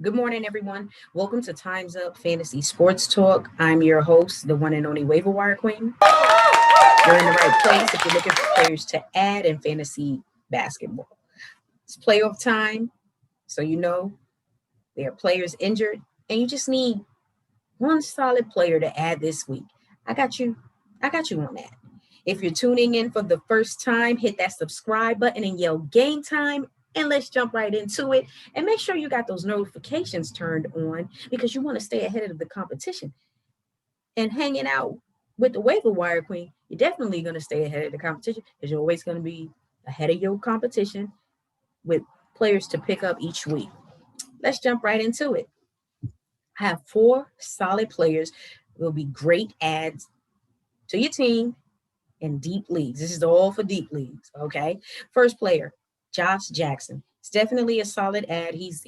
Good morning, everyone. Welcome to Time's Up Fantasy Sports Talk. I'm your host, the one and only Waiver Wire Queen. You're in the right place if you're looking for players to add in fantasy basketball. It's playoff time, so you know there are players injured, and you just need one solid player to add this week. I got you. I got you on that. If you're tuning in for the first time, hit that subscribe button and yell game time. And let's jump right into it. And make sure you got those notifications turned on because you want to stay ahead of the competition. And hanging out with the waiver wire queen, you're definitely going to stay ahead of the competition because you're always going to be ahead of your competition with players to pick up each week. Let's jump right into it. I have four solid players. Will be great ads to your team in deep leagues. This is all for deep leagues. Okay. First player, Josh Jackson. It's definitely a solid ad. He's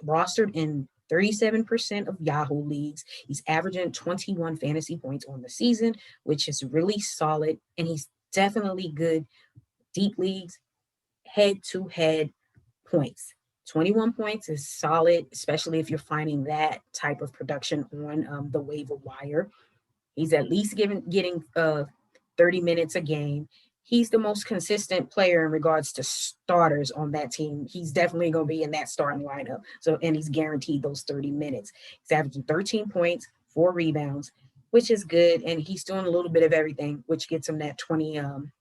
rostered in 37% of Yahoo leagues. He's averaging 21 fantasy points on the season, which is really solid. And he's definitely good deep leagues, head to head points. 21 points is solid, especially if you're finding that type of production on the waiver wire. He's at least getting 30 minutes a game. He's the most consistent player in regards to starters on that team. He's definitely going to be in that starting lineup. So, and he's guaranteed those 30 minutes. He's averaging 13 points, 4 rebounds, which is good. And he's doing a little bit of everything, which gets him that 21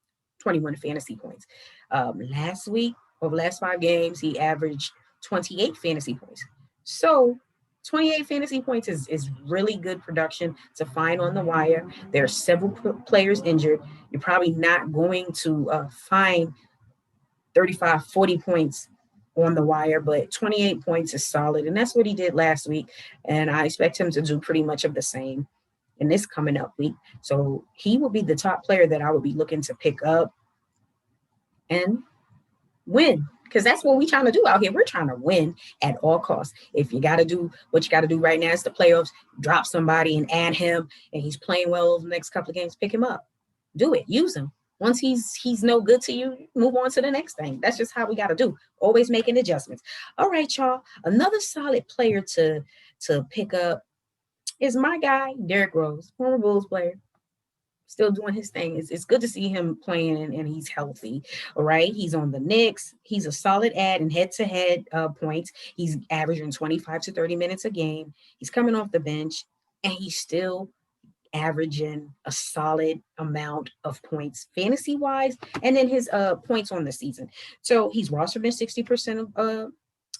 fantasy points. Last week, over the last 5 games, he averaged 28 fantasy points. So 28 fantasy points is really good production to find on the wire. There are several players injured. You're probably not going to find 35, 40 points on the wire, but 28 points is solid. And that's what he did last week. And I expect him to do pretty much of the same in this coming up week. So he will be the top player that I would be looking to pick up and win, because that's what we're trying to do out here. We're trying to win at all costs. If you got to do what you got to do right now, it's the playoffs. Drop somebody and add him, and he's playing well over the next couple of games. Pick him up, do it, use him. Once he's no good to you, move on to the next thing. That's just how we got to do. Always making adjustments. All right, y'all. Another solid player to pick up is my guy, Derrick Rose, former Bulls player, still doing his thing. It's good to see him playing and he's healthy. All right. He's on the Knicks. He's a solid ad in head to head points. He's averaging 25 to 30 minutes a game. He's coming off the bench and he's still averaging a solid amount of points fantasy wise and then his points on the season. So he's rostered in 60%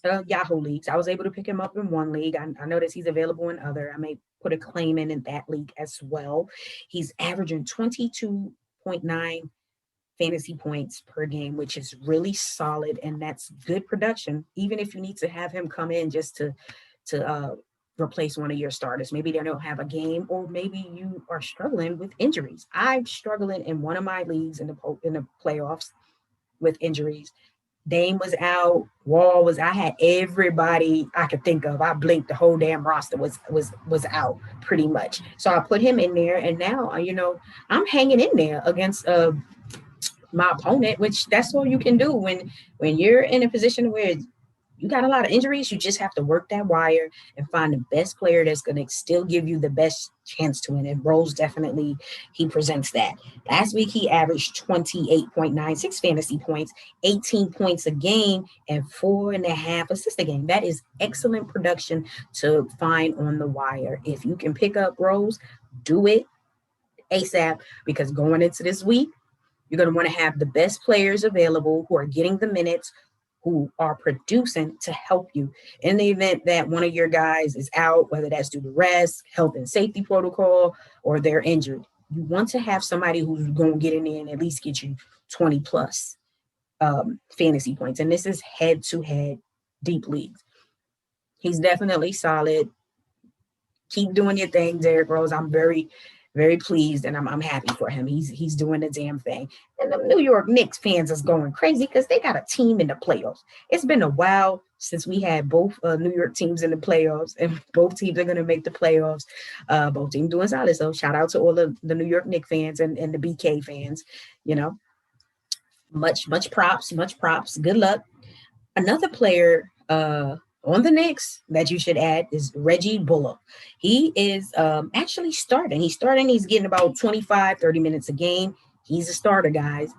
of Yahoo leagues. I was able to pick him up in one league. I noticed he's available in other. I may put a claim in that league as well. He's averaging 22.9 fantasy points per game, which is really solid, and that's good production. Even if you need to have him come in just to replace one of your starters, maybe they don't have a game, or maybe you are struggling with injuries. I'm struggling in one of my leagues in the playoffs with injuries. Dame was out. Wall was. I had everybody I could think of. I blinked. The whole damn roster was out pretty much. So I put him in there, and now I'm hanging in there against my opponent, which that's all you can do when you're in a position where you got a lot of injuries. You just have to work that wire and find the best player that's going to still give you the best chance to win. And Rose definitely, he presents that. Last week, he averaged 28.96 fantasy points, 18 points a game, and 4.5 assists a game. That is excellent production to find on the wire. If you can pick up Rose, do it ASAP, because going into this week, you're going to want to have the best players available who are getting the minutes, who are producing to help you in the event that one of your guys is out, whether that's due to rest, health and safety protocol, or they're injured. You want to have somebody who's going to get in there and at least get you 20 plus fantasy points. And this is head to head deep leagues. He's definitely solid. Keep doing your thing, Derrick Rose. I'm very, very pleased, and I'm happy for him. He's doing the damn thing. And the New York Knicks fans is going crazy because they got a team in the playoffs. It's been a while since we had both New York teams in the playoffs, and both teams are going to make the playoffs. Both teams doing solid. So shout out to all of the New York Knicks fans and the BK fans. You know, much props. Good luck. Another player. on the Knicks that you should add is Reggie Bullock. He is actually starting. He's getting about 25, 30 minutes a game. He's a starter, guys.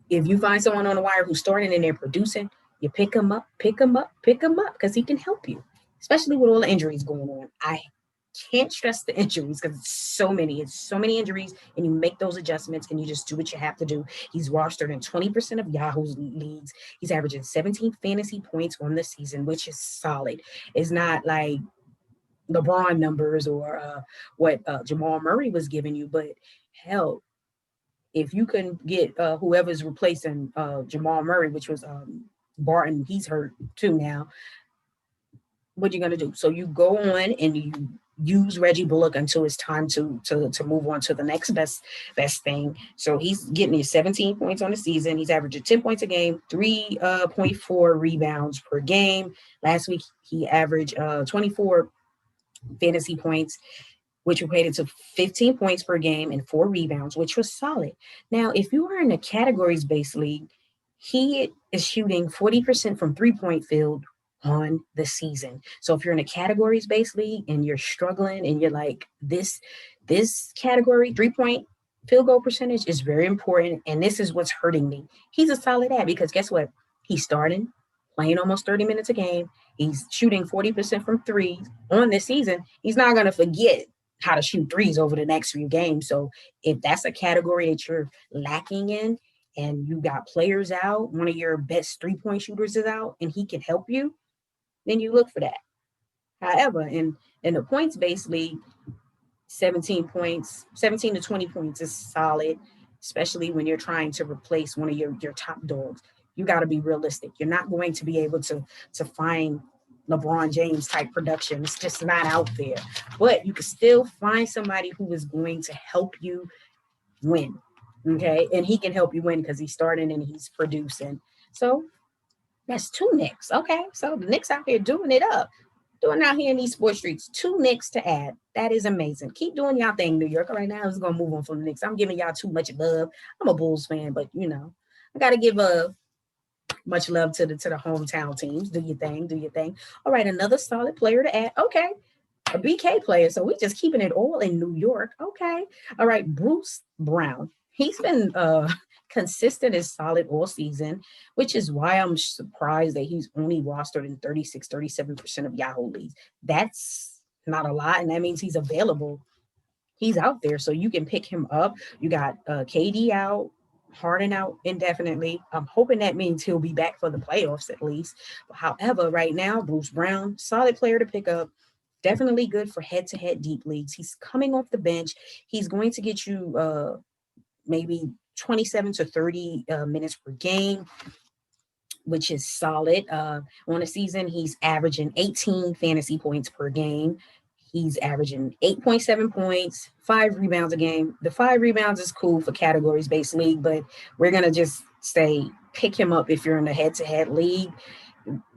If you find someone on the wire who's starting and they're producing, you pick him up, pick him up, pick him up because he can help you, especially with all the injuries going on. I can't stress the injuries because it's so many injuries, and you make those adjustments and you just do what you have to do. He's rostered in 20% of Yahoo's leagues. He's averaging 17 fantasy points on the season, which is solid. It's not like LeBron numbers or what Jamal Murray was giving you, but hell, if you can get whoever's replacing Jamal Murray, which was Barton, he's hurt too now. What are you gonna do? So you go on and you use Reggie Bullock until it's time to move on to the next best thing. So he's getting his 17 points on the season. He's averaging 10 points a game, 3.4 rebounds per game. Last week he averaged 24 fantasy points, which equated to 15 points per game and 4 rebounds, which was solid. Now, if you are in a categories-based league, he is shooting 40% from three-point field on the season. So if you're in a categories-based league and you're struggling and you're like, this category, three-point field goal percentage is very important, and this is what's hurting me. He's a solid ad because guess what? He's starting, playing almost 30 minutes a game. He's shooting 40% from threes on this season. He's not going to forget how to shoot threes over the next few games. So if that's a category that you're lacking in and you got players out, one of your best 3-point shooters is out and he can help you, then you look for that. However, in the points-based league, 17 to 20 points is solid, especially when you're trying to replace one of your top dogs. You got to be realistic. You're not going to be able to find LeBron James type production. It's just not out there. But you can still find somebody who is going to help you win. Okay. And he can help you win because he's starting and he's producing. So that's 2 Knicks. Okay. So the Knicks out here doing it up. Doing out here in these sports streets. 2 Knicks to add. That is amazing. Keep doing y'all thing, New York. All right, now I'm just gonna move on from the Knicks. I'm giving y'all too much love. I'm a Bulls fan, but I gotta give much love to the hometown teams. Do your thing, do your thing. All right, another solid player to add. Okay, a BK player. So we're just keeping it all in New York. Okay. All right, Bruce Brown. He's been consistent and solid all season, which is why I'm surprised that he's only rostered in 37% of Yahoo leagues. That's not a lot, and that means he's available. He's out there, so you can pick him up. You got KD out, Harden out indefinitely. I'm hoping that means he'll be back for the playoffs at least. However, right now, Bruce Brown, solid player to pick up. Definitely good for head-to-head deep leagues. He's coming off the bench. He's going to get you maybe 27 to 30 minutes per game, which is solid. On a season, he's averaging 18 fantasy points per game. He's averaging 8.7 points, 5 rebounds a game. The 5 rebounds is cool for categories-based league, but we're going to just say pick him up if you're in a head-to-head league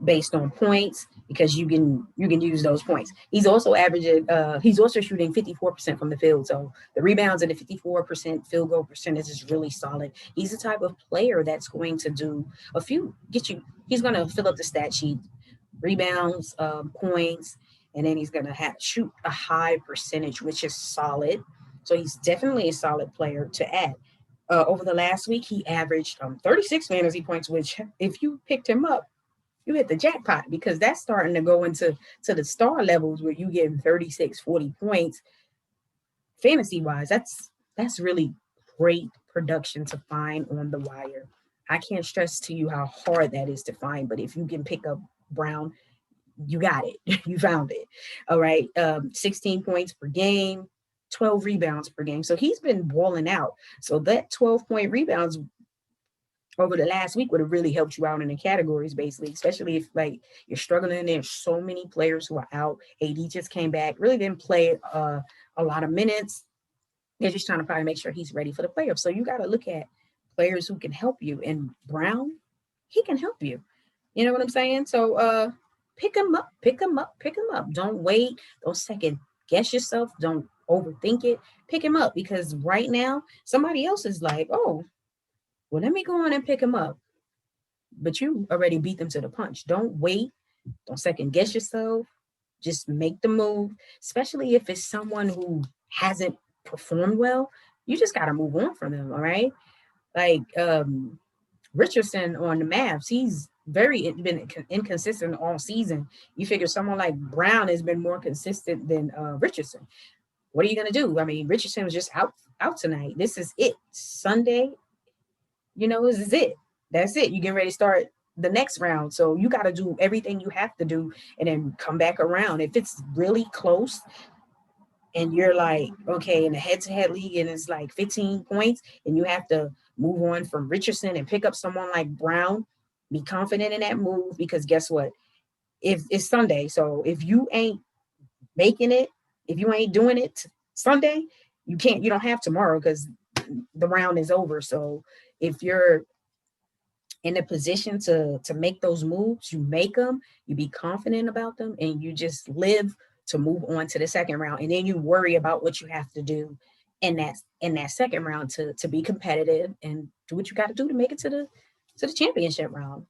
based on points because you can use those points. He's also shooting 54% from the field. So the rebounds and the 54% field goal percentage is really solid. He's the type of player that's going to do he's going to fill up the stat sheet, rebounds, points, and then he's going to shoot a high percentage, which is solid. So he's definitely a solid player to add. Over the last week, he averaged 36 fantasy points, which if you picked him up, you hit the jackpot because that's starting to go into the star levels where you get 36, 40 points fantasy wise. That's really great production to find on the wire. I can't stress to you how hard that is to find, but if you can pick up Brown, you got it. You found it. All right. 16 points per game, 12 rebounds per game. So he's been balling out. So that 12-point rebounds over the last week would have really helped you out in the categories basically, especially if like you're struggling. There's so many players who are out. AD just came back, really didn't play a lot of minutes. They're just trying to probably make sure he's ready for the playoffs. So you got to look at players who can help you. And Brown, he can help you. You know what I'm saying? So pick him up, pick him up, pick him up. Don't wait. Don't second guess yourself. Don't overthink it. Pick him up because right now somebody else is like, oh, well, let me go on and pick him up. But you already beat them to the punch. Don't wait. Don't second guess yourself. Just make the move, especially if it's someone who hasn't performed well. You just got to move on from them. All right. Like Richardson on the Mavs, he's been inconsistent all season. You figure someone like Brown has been more consistent than Richardson. What are you gonna do? I mean, Richardson was just out tonight. This is it. Sunday, this is it. That's it. You get ready to start the next round. So you got to do everything you have to do and then come back around. If it's really close and you're like, okay, in a head-to-head league and it's like 15 points and you have to move on from Richardson and pick up someone like Brown, be confident in that move because guess what? If it's Sunday, so if you ain't making it, if you ain't doing it Sunday, you don't have tomorrow because the round is over. So if you're in a position to make those moves, you make them, you be confident about them, and you just live to move on to the second round. And then you worry about what you have to do in that second round to be competitive and do what you got to do to make it to the championship round.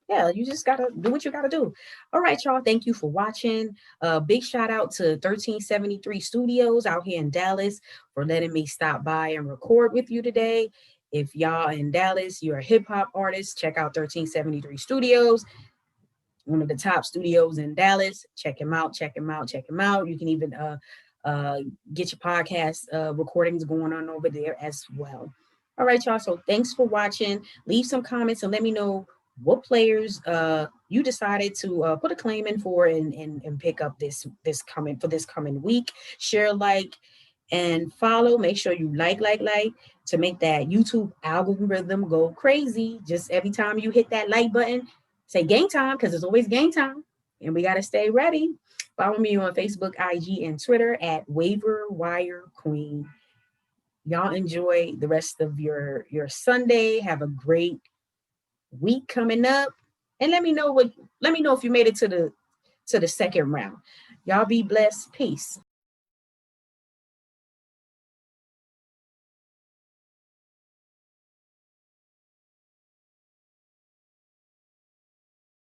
Yeah, you just gotta do what you gotta do. All right, y'all. Thank you for watching. Big shout out to 1373 Studios out here in Dallas for letting me stop by and record with you today. If y'all in Dallas, you're a hip hop artist, check out 1373 Studios, one of the top studios in Dallas. Check him out, check him out, check him out. You can even get your podcast recordings going on over there as well. All right, y'all. So thanks for watching. Leave some comments and let me know what players you decided to put a claim in for and pick up this coming week. Share, like, and follow. Make sure you like to make that YouTube algorithm go crazy. Just every time you hit that like button, say game time because it's always game time, and we got to stay ready. Follow me on Facebook, IG, and Twitter at Waiver Wire Queen. Y'all enjoy the rest of your Sunday. Have a great week coming up, and let me know if you made it to the second round. Y'all be blessed. Peace.